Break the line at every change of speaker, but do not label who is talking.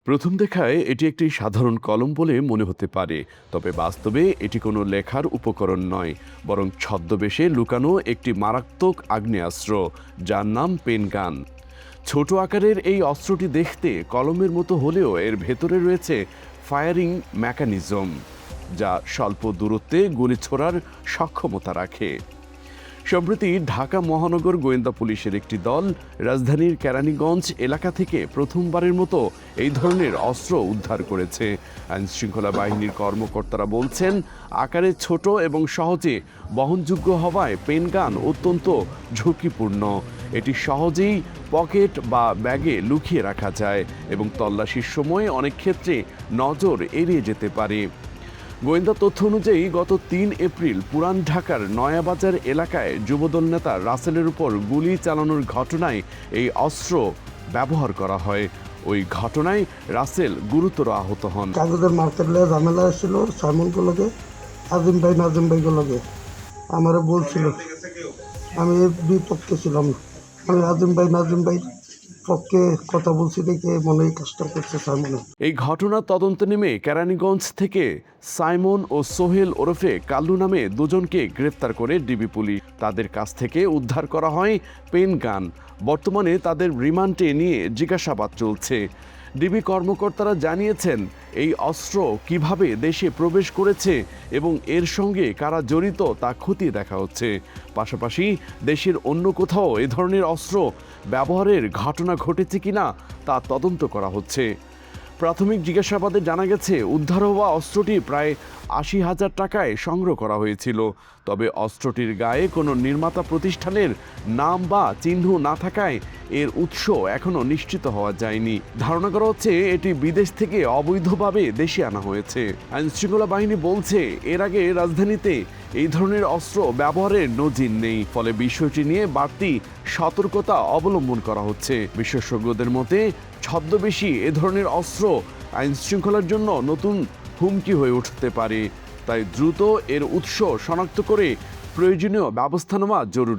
প্রথম দেখায় এটি একটি সাধারণ কলম বলে মনে হতে পারে, তবে বাস্তবে এটি কোনো লেখার উপকরণ নয়, বরং ছদ্মবেশে লুকানো একটি মারাত্মক আগ্নেয়াস্ত্র, যার নাম পেনগান। ছোট আকারের এই অস্ত্রটি দেখতে কলমের মতো হলেও এর ভেতরে রয়েছে ফায়ারিং মেকানিজম, যা স্বল্প দূরত্বে গুলি ছোড়ার সক্ষমতা রাখে। সম্প্রতি ঢাকা মহানগর গোয়েন্দা পুলিশের একটি দল রাজধানীর কেরানীগঞ্জ এলাকা থেকে প্রথমবারের মতো এই ধরনের অস্ত্র উদ্ধার করেছে। আইনশৃঙ্খলা বাহিনীর কর্মকর্তারা বলছেন, আকারে ছোট এবং সহজে বহনযোগ্য হওয়ায় পেনগান অত্যন্ত ঝুঁকিপূর্ণ। এটি সহজেই পকেট বা ব্যাগে লুকিয়ে রাখা যায় এবং তল্লাশির সময় অনেক ক্ষেত্রে নজর এড়িয়ে যেতে পারে। গোয়েন্দা তথ্য অনুযায়ী গত ৩ এপ্রিল পুরান ঢাকার নয়াবাজার এলাকায় যুবদল নেতা রাসেলের উপর গুলি চালানোর ঘটনায় এই অস্ত্র ব্যবহার করা হয়। ওই ঘটনায় রাসেল গুরুতর আহত হন।
কাগজের মার্কেটে ঝামেলা ছিল সাইমনগুলোকে, নাজিম ভাইগুলোকে আমার বলছিল, আমি এর বিপক্ষে ছিলাম না। আমি নাজিম ভাই পক্ষে কথা বলছি দেখে মনে হয় কাজটা করছে সাইমনে।
এই ঘটনার তদন্ত নেমে কেরানীগঞ্জ থেকে সাইমন ও সোহেল ওরফে কাল্লু নামে দুজনকে গ্রেফতার করে ডিবি পুলিশ। তাদের কাছ থেকে উদ্ধার করা হয় পেন গান। বর্তমানে তাদের রিমান্ডে নিয়ে জিজ্ঞাসাবাদ চলছে। ডিবি কর্মকর্তারা জানিয়েছেন, এই অস্ত্র কিভাবে দেশে প্রবেশ করেছে এবং এর সঙ্গে কারা জড়িত তা খতিয়ে দেখা হচ্ছে। পাশাপাশি দেশের অন্য কোথাও এ ধরনের অস্ত্র ব্যবহারের ঘটনা ঘটেছে কিনা তা তদন্ত করা হচ্ছে। প্রাথমিক জিজ্ঞাসাবাদে জানা গেছে, উদ্ধার হওয়া অস্ত্রটি প্রায় ৮০,০০০ টাকায় সংগ্রহ করা হয়েছিল। তবে অস্ত্রটির গায়ে কোনো নির্মাতা প্রতিষ্ঠানের নাম বা চিহ্ন না থাকায় এর উৎস এখনও নিশ্চিত হওয়া যায়নি। ধারণা করা হচ্ছে এটি বিদেশ থেকে অবৈধভাবে দেশে আনা হয়েছে। আইনশৃঙ্খলা বাহিনী বলছে, এর আগে রাজধানীতে এই ধরনের অস্ত্র ব্যবহারের নজির নেই। ফলে বিষয়টি নিয়ে বাড়তি সতর্কতা অবলম্বন করা হচ্ছে। বিশেষজ্ঞদের মতে, ছদ্মবেশী এ ধরনের অস্ত্র আইনশৃঙ্খলার জন্য নতুন হুমকি হয়ে উঠতে পারে। তাই দ্রুত এর উৎস শনাক্ত করে প্রয়োজনীয় ব্যবস্থা নেওয়া জরুরি।